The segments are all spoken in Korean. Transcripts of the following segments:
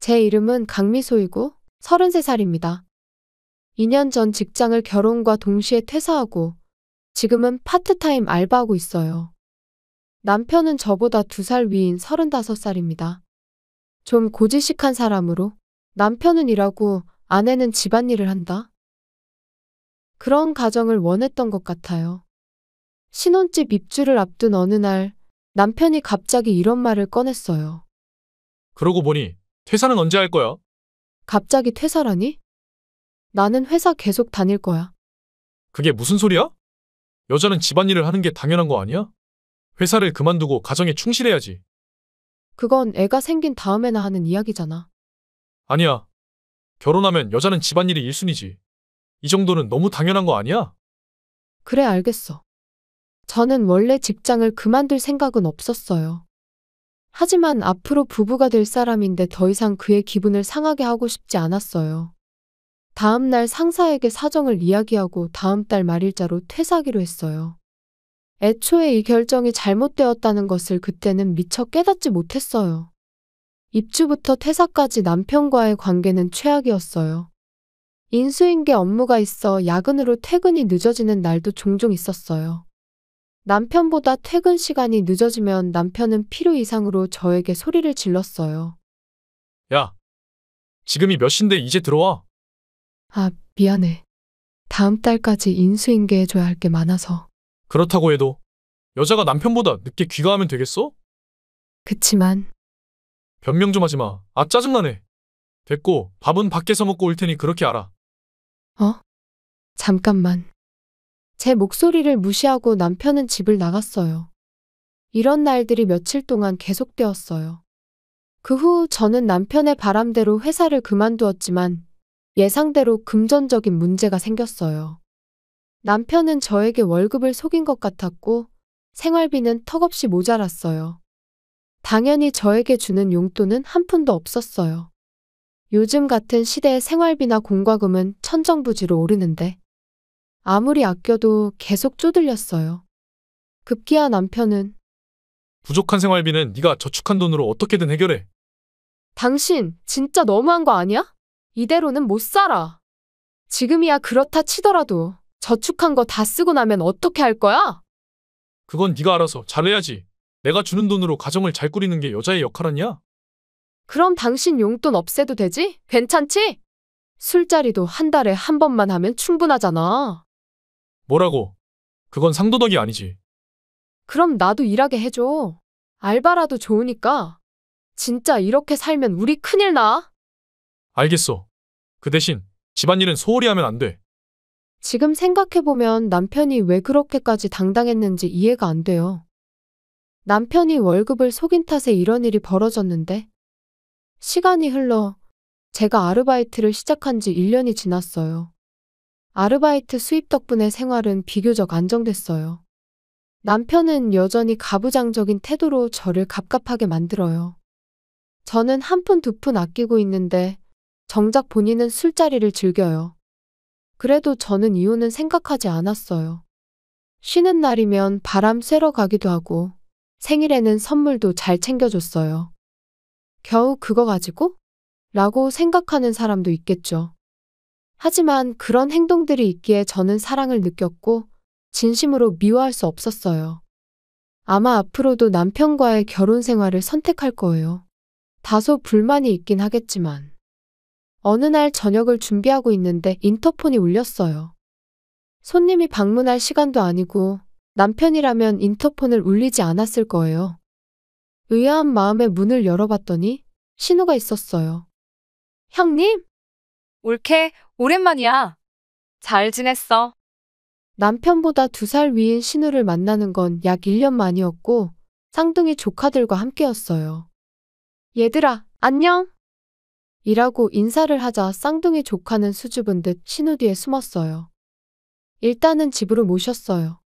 제 이름은 강미소이고 33살입니다. 2년 전 직장을 결혼과 동시에 퇴사하고 지금은 파트타임 알바하고 있어요. 남편은 저보다 2살 위인 35살입니다. 좀 고지식한 사람으로 남편은 일하고 아내는 집안일을 한다. 그런 가정을 원했던 것 같아요. 신혼집 입주를 앞둔 어느 날 남편이 갑자기 이런 말을 꺼냈어요. 그러고 보니 퇴사는 언제 할 거야? 갑자기 퇴사라니? 나는 회사 계속 다닐 거야. 그게 무슨 소리야? 여자는 집안일을 하는 게 당연한 거 아니야? 회사를 그만두고 가정에 충실해야지. 그건 애가 생긴 다음에나 하는 이야기잖아. 아니야. 결혼하면 여자는 집안일이 1순위지. 이 정도는 너무 당연한 거 아니야? 그래, 알겠어. 저는 원래 직장을 그만둘 생각은 없었어요. 하지만 앞으로 부부가 될 사람인데 더 이상 그의 기분을 상하게 하고 싶지 않았어요. 다음 날 상사에게 사정을 이야기하고 다음 달 말일자로 퇴사하기로 했어요. 애초에 이 결정이 잘못되었다는 것을 그때는 미처 깨닫지 못했어요. 입주부터 퇴사까지 남편과의 관계는 최악이었어요. 인수인계 업무가 있어 야근으로 퇴근이 늦어지는 날도 종종 있었어요. 남편보다 퇴근 시간이 늦어지면 남편은 필요 이상으로 저에게 소리를 질렀어요. 야, 지금이 몇 시인데 이제 들어와. 아, 미안해. 다음 달까지 인수인계해줘야 할 게 많아서. 그렇다고 해도 여자가 남편보다 늦게 귀가하면 되겠어? 그치만 변명 좀 하지 마. 아, 짜증나네. 됐고, 밥은 밖에서 먹고 올 테니 그렇게 알아. 잠깐만. 제 목소리를 무시하고 남편은 집을 나갔어요. 이런 날들이 며칠 동안 계속되었어요. 그 후 저는 남편의 바람대로 회사를 그만두었지만 예상대로 금전적인 문제가 생겼어요. 남편은 저에게 월급을 속인 것 같았고 생활비는 턱없이 모자랐어요. 당연히 저에게 주는 용돈은 한 푼도 없었어요. 요즘 같은 시대의 생활비나 공과금은 천정부지로 오르는데 아무리 아껴도 계속 쪼들렸어요. 급기야 남편은 부족한 생활비는 네가 저축한 돈으로 어떻게든 해결해. 당신 진짜 너무한 거 아니야? 이대로는 못 살아. 지금이야 그렇다 치더라도 저축한 거 다 쓰고 나면 어떻게 할 거야? 그건 네가 알아서 잘해야지. 내가 주는 돈으로 가정을 잘 꾸리는 게 여자의 역할 아니야? 그럼 당신 용돈 없애도 되지? 괜찮지? 술자리도 한 달에 한 번만 하면 충분하잖아. 뭐라고? 그건 상도덕이 아니지. 그럼 나도 일하게 해줘. 알바라도 좋으니까. 진짜 이렇게 살면 우리 큰일 나. 알겠어. 그 대신 집안일은 소홀히 하면 안 돼. 지금 생각해보면 남편이 왜 그렇게까지 당당했는지 이해가 안 돼요. 남편이 월급을 속인 탓에 이런 일이 벌어졌는데 시간이 흘러 제가 아르바이트를 시작한 지 1년이 지났어요. 아르바이트 수입 덕분에 생활은 비교적 안정됐어요. 남편은 여전히 가부장적인 태도로 저를 갑갑하게 만들어요. 저는 한 푼 두 푼 아끼고 있는데 정작 본인은 술자리를 즐겨요. 그래도 저는 이혼은 생각하지 않았어요. 쉬는 날이면 바람 쐬러 가기도 하고 생일에는 선물도 잘 챙겨줬어요. 겨우 그거 가지고? 라고 생각하는 사람도 있겠죠. 하지만 그런 행동들이 있기에 저는 사랑을 느꼈고 진심으로 미워할 수 없었어요. 아마 앞으로도 남편과의 결혼 생활을 선택할 거예요. 다소 불만이 있긴 하겠지만. 어느 날 저녁을 준비하고 있는데 인터폰이 울렸어요. 손님이 방문할 시간도 아니고 남편이라면 인터폰을 울리지 않았을 거예요. 의아한 마음에 문을 열어봤더니 신호가 있었어요. 형님? 올케, 오랜만이야. 잘 지냈어? 남편보다 2살 위인 신우를 만나는 건 약 1년 만이었고 쌍둥이 조카들과 함께였어요. 얘들아, 안녕! 이라고 인사를 하자 쌍둥이 조카는 수줍은 듯 신우 뒤에 숨었어요. 일단은 집으로 모셨어요.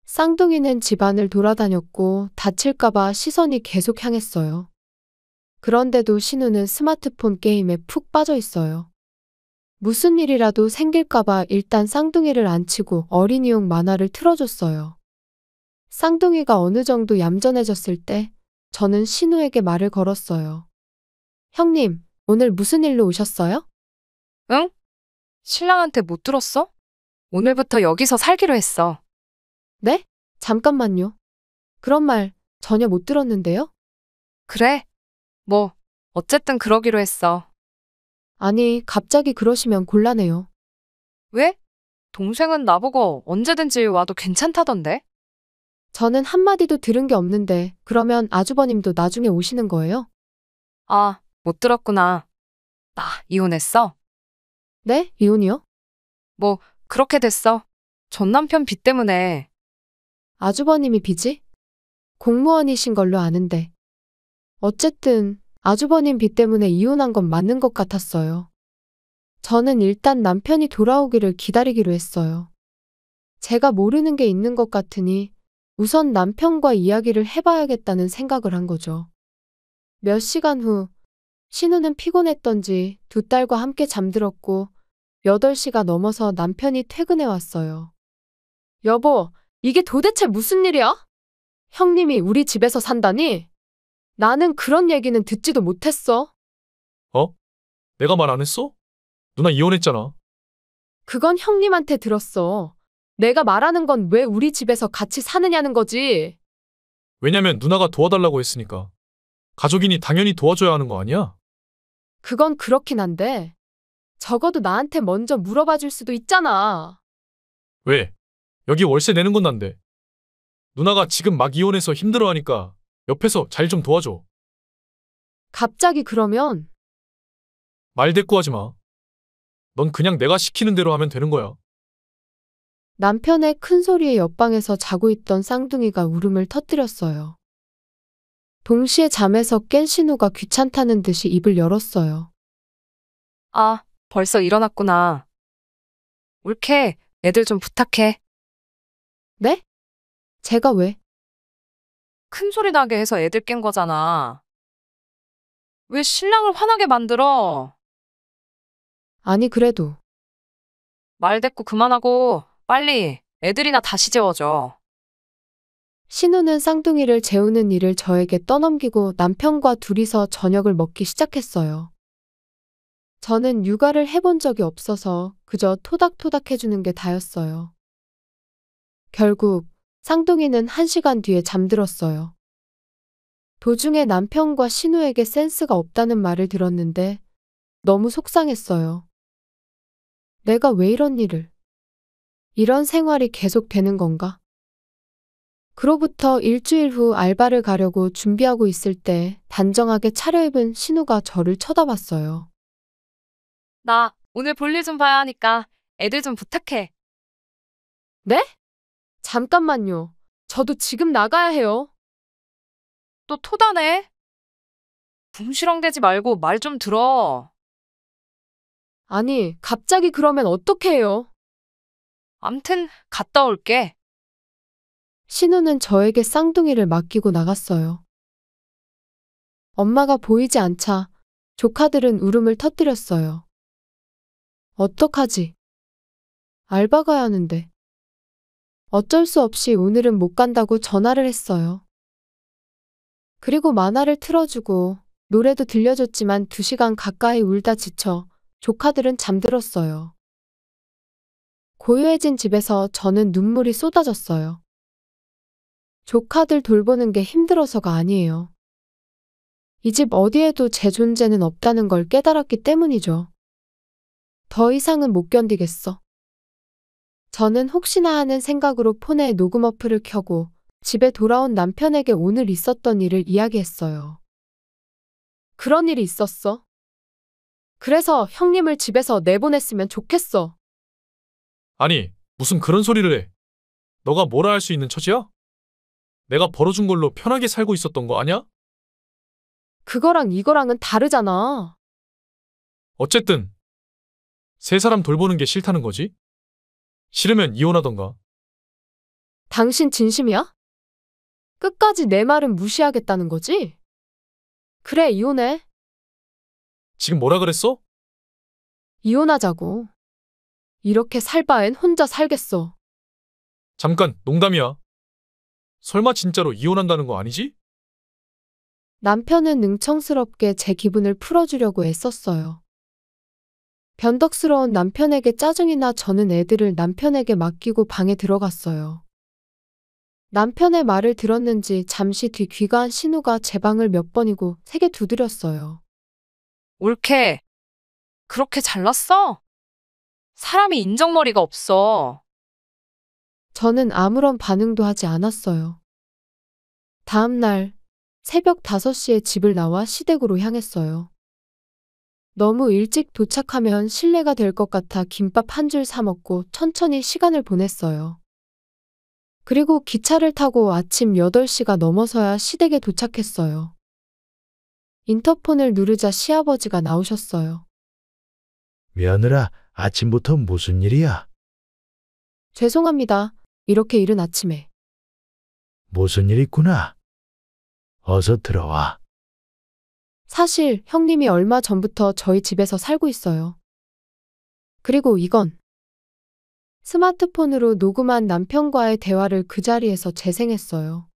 쌍둥이는 집안을 돌아다녔고 다칠까봐 시선이 계속 향했어요. 그런데도 신우는 스마트폰 게임에 푹 빠져 있어요. 무슨 일이라도 생길까봐 일단 쌍둥이를 안치고 어린이용 만화를 틀어줬어요. 쌍둥이가 어느 정도 얌전해졌을 때 저는 신우에게 말을 걸었어요. 형님, 오늘 무슨 일로 오셨어요? 응? 신랑한테 못 들었어? 오늘부터 여기서 살기로 했어. 네? 잠깐만요. 그런 말 전혀 못 들었는데요? 그래? 뭐, 어쨌든 그러기로 했어. 아니, 갑자기 그러시면 곤란해요. 왜? 동생은 나보고 언제든지 와도 괜찮다던데? 저는 한마디도 들은 게 없는데, 그러면 아주버님도 나중에 오시는 거예요? 아, 못 들었구나. 나 이혼했어. 네? 이혼이요? 뭐, 그렇게 됐어. 전 남편 빚 때문에. 아주버님이 빚이? 공무원이신 걸로 아는데. 어쨌든, 아주버님 빚 때문에 이혼한 건 맞는 것 같았어요. 저는 일단 남편이 돌아오기를 기다리기로 했어요. 제가 모르는 게 있는 것 같으니 우선 남편과 이야기를 해봐야겠다는 생각을 한 거죠. 몇 시간 후, 신우는 피곤했던지 두 딸과 함께 잠들었고 8시가 넘어서 남편이 퇴근해 왔어요. 여보, 이게 도대체 무슨 일이야? 형님이 우리 집에서 산다니? 나는 그런 얘기는 듣지도 못했어. 어? 내가 말 안 했어? 누나 이혼했잖아. 그건 형님한테 들었어. 내가 말하는 건 왜 우리 집에서 같이 사느냐는 거지. 왜냐면 누나가 도와달라고 했으니까. 가족이니 당연히 도와줘야 하는 거 아니야? 그건 그렇긴 한데 적어도 나한테 먼저 물어봐 줄 수도 있잖아. 왜? 여기 월세 내는 건 난데. 누나가 지금 막 이혼해서 힘들어하니까 옆에서 잘 좀 도와줘. 갑자기 그러면 말 대꾸하지 마. 넌 그냥 내가 시키는 대로 하면 되는 거야. 남편의 큰 소리에 옆방에서 자고 있던 쌍둥이가 울음을 터뜨렸어요. 동시에 잠에서 깬 신우가 귀찮다는 듯이 입을 열었어요. 아, 벌써 일어났구나. 옳게, 애들 좀 부탁해. 네? 제가 왜? 큰 소리 나게 해서 애들 깬 거잖아. 왜 신랑을 화나게 만들어? 아니 그래도 말 대꾸 그만하고 빨리 애들이나 다시 재워줘. 신우는 쌍둥이를 재우는 일을 저에게 떠넘기고 남편과 둘이서 저녁을 먹기 시작했어요. 저는 육아를 해본 적이 없어서 그저 토닥토닥 해주는 게 다였어요. 결국 쌍둥이는 1시간 뒤에 잠들었어요. 도중에 남편과 신우에게 센스가 없다는 말을 들었는데 너무 속상했어요. 내가 왜 이런 일을, 이런 생활이 계속 되는 건가? 그로부터 일주일 후 알바를 가려고 준비하고 있을 때 단정하게 차려입은 신우가 저를 쳐다봤어요. 나 오늘 볼일 좀 봐야 하니까 애들 좀 부탁해. 네? 잠깐만요. 저도 지금 나가야 해요. 또 토다네? 궁시렁대지 말고 말 좀 들어. 아니, 갑자기 그러면 어떡해요? 암튼 갔다 올게. 신우는 저에게 쌍둥이를 맡기고 나갔어요. 엄마가 보이지 않자 조카들은 울음을 터뜨렸어요. 어떡하지? 알바 가야 하는데. 어쩔 수 없이 오늘은 못 간다고 전화를 했어요. 그리고 만화를 틀어주고 노래도 들려줬지만 2시간 가까이 울다 지쳐 조카들은 잠들었어요. 고요해진 집에서 저는 눈물이 쏟아졌어요. 조카들 돌보는 게 힘들어서가 아니에요. 이 집 어디에도 제 존재는 없다는 걸 깨달았기 때문이죠. 더 이상은 못 견디겠어. 저는 혹시나 하는 생각으로 폰에 녹음 어플을 켜고 집에 돌아온 남편에게 오늘 있었던 일을 이야기했어요. 그런 일이 있었어. 그래서 형님을 집에서 내보냈으면 좋겠어. 아니, 무슨 그런 소리를 해. 너가 뭐라 할 수 있는 처지야? 내가 벌어준 걸로 편하게 살고 있었던 거 아니야? 그거랑 이거랑은 다르잖아. 어쨌든 세 사람 돌보는 게 싫다는 거지? 싫으면 이혼하던가. 당신 진심이야? 끝까지 내 말은 무시하겠다는 거지? 그래, 이혼해. 지금 뭐라 그랬어? 이혼하자고. 이렇게 살 바엔 혼자 살겠어. 잠깐, 농담이야. 설마 진짜로 이혼한다는 거 아니지? 남편은 능청스럽게 제 기분을 풀어주려고 애썼어요. 변덕스러운 남편에게 짜증이 나 저는 애들을 남편에게 맡기고 방에 들어갔어요. 남편의 말을 들었는지 잠시 뒤 귀가한 신우가 제 방을 몇 번이고 세게 두드렸어요. 올케, 그렇게 잘났어? 사람이 인정머리가 없어. 저는 아무런 반응도 하지 않았어요. 다음 날 새벽 5시에 집을 나와 시댁으로 향했어요. 너무 일찍 도착하면 실례가 될 것 같아 김밥 한 줄 사 먹고 천천히 시간을 보냈어요. 그리고 기차를 타고 아침 8시가 넘어서야 시댁에 도착했어요. 인터폰을 누르자 시아버지가 나오셨어요. 며느라, 아침부터 무슨 일이야? 죄송합니다. 이렇게 이른 아침에. 무슨 일 있구나. 어서 들어와. 사실 형님이 얼마 전부터 저희 집에서 살고 있어요. 그리고 이건 스마트폰으로 녹음한 남편과의 대화를 그 자리에서 재생했어요.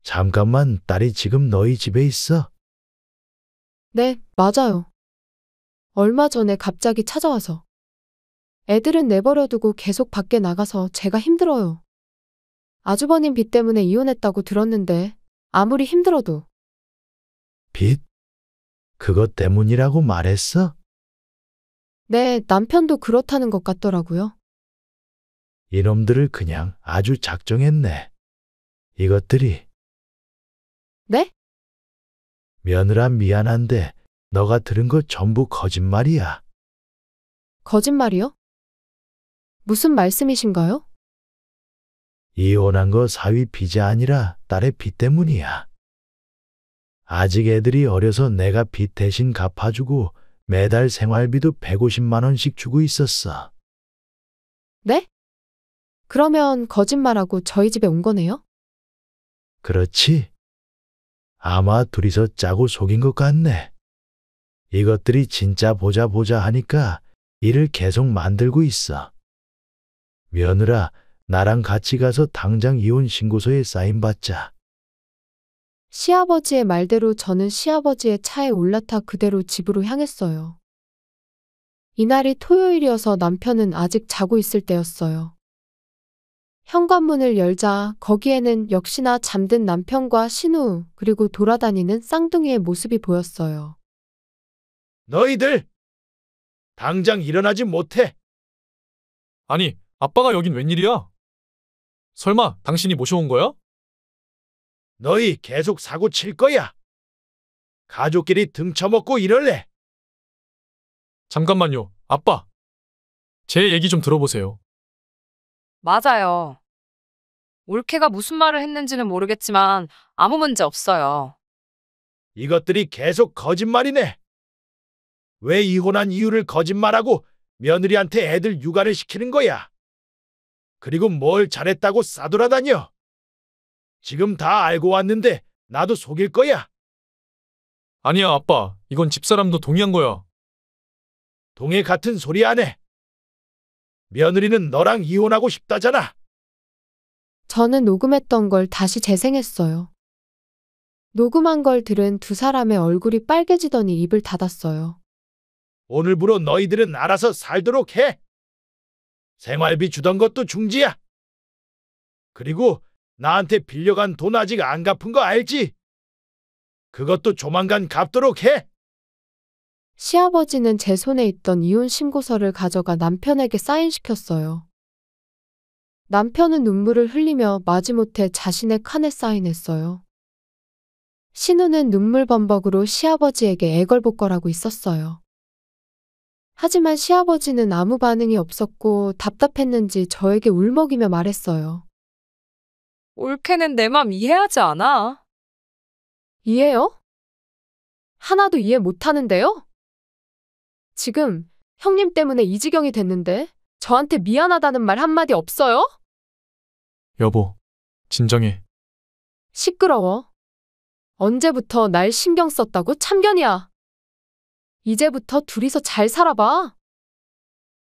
잠깐만, 딸이 지금 너희 집에 있어? 네, 맞아요. 얼마 전에 갑자기 찾아와서. 애들은 내버려두고 계속 밖에 나가서 제가 힘들어요. 아주버님 빚 때문에 이혼했다고 들었는데 아무리 힘들어도. 빚? 그것 때문이라고 말했어? 네, 남편도 그렇다는 것 같더라고요. 이놈들을 그냥 아주 작정했네. 이것들이. 네? 며느라, 미안한데 너가 들은 거 전부 거짓말이야. 거짓말이요? 무슨 말씀이신가요? 이혼한 거 사위 빚이 아니라 딸의 빚 때문이야. 아직 애들이 어려서 내가 빚 대신 갚아주고 매달 생활비도 150만 원씩 주고 있었어. 네? 그러면 거짓말하고 저희 집에 온 거네요? 그렇지? 아마 둘이서 짜고 속인 것 같네. 이것들이 진짜 보자 하니까 일을 계속 만들고 있어. 며느라, 나랑 같이 가서 당장 이혼 신고서에 사인 받자. 시아버지의 말대로 저는 시아버지의 차에 올라타 그대로 집으로 향했어요. 이날이 토요일이어서 남편은 아직 자고 있을 때였어요. 현관문을 열자 거기에는 역시나 잠든 남편과 신우 그리고 돌아다니는 쌍둥이의 모습이 보였어요. 너희들! 당장 일어나지 못해! 아니, 아빠가 여긴 웬일이야? 설마 당신이 모셔온 거야? 너희 계속 사고 칠 거야! 가족끼리 등쳐먹고 이럴래! 잠깐만요, 아빠. 제 얘기 좀 들어보세요. 맞아요. 올케가 무슨 말을 했는지는 모르겠지만 아무 문제 없어요. 이것들이 계속 거짓말이네! 왜 이혼한 이유를 거짓말하고 며느리한테 애들 육아를 시키는 거야? 그리고 뭘 잘했다고 싸돌아다녀? 지금 다 알고 왔는데 나도 속일 거야? 아니야, 아빠. 이건 집사람도 동의한 거야. 동해 같은 소리 안 해. 며느리는 너랑 이혼하고 싶다잖아. 저는 녹음했던 걸 다시 재생했어요. 녹음한 걸 들은 두 사람의 얼굴이 빨개지더니 입을 닫았어요. 오늘부로 너희들은 알아서 살도록 해. 생활비 주던 것도 중지야. 그리고 나한테 빌려간 돈 아직 안 갚은 거 알지? 그것도 조만간 갚도록 해. 시아버지는 제 손에 있던 이혼 신고서를 가져가 남편에게 사인시켰어요. 남편은 눈물을 흘리며 마지못해 자신의 칸에 사인했어요. 신우는 눈물 범벅으로 시아버지에게 애걸복걸하고 있었어요. 하지만 시아버지는 아무 반응이 없었고 답답했는지 저에게 울먹이며 말했어요. 올케는 내 맘 이해하지 않아. 이해요? 하나도 이해 못하는데요? 지금 형님 때문에 이 지경이 됐는데 저한테 미안하다는 말 한마디 없어요? 여보, 진정해. 시끄러워. 언제부터 날 신경 썼다고 참견이야. 이제부터 둘이서 잘 살아봐.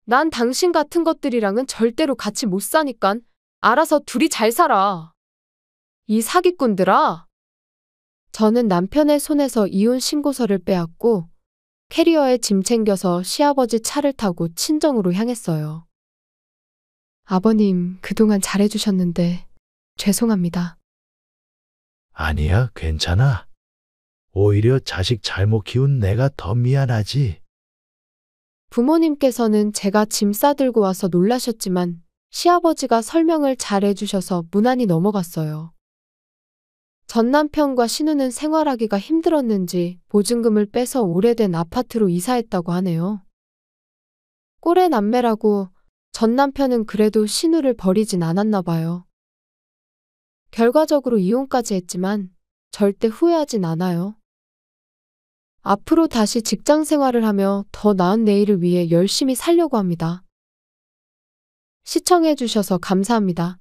난 당신 같은 것들이랑은 절대로 같이 못 사니깐 알아서 둘이 잘 살아. 이 사기꾼들아. 저는 남편의 손에서 이혼 신고서를 빼앗고 캐리어에 짐 챙겨서 시아버지 차를 타고 친정으로 향했어요. 아버님, 그동안 잘해주셨는데 죄송합니다. 아니야, 괜찮아. 오히려 자식 잘못 키운 내가 더 미안하지. 부모님께서는 제가 짐 싸들고 와서 놀라셨지만 시아버지가 설명을 잘 해주셔서 무난히 넘어갔어요. 전 남편과 신우는 생활하기가 힘들었는지 보증금을 빼서 오래된 아파트로 이사했다고 하네요. 꼴의 남매라고 전 남편은 그래도 신우를 버리진 않았나 봐요. 결과적으로 이혼까지 했지만 절대 후회하진 않아요. 앞으로 다시 직장 생활을 하며 더 나은 내일을 위해 열심히 살려고 합니다. 시청해 주셔서 감사합니다.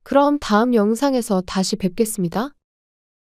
그럼 다음 영상에서 다시 뵙겠습니다.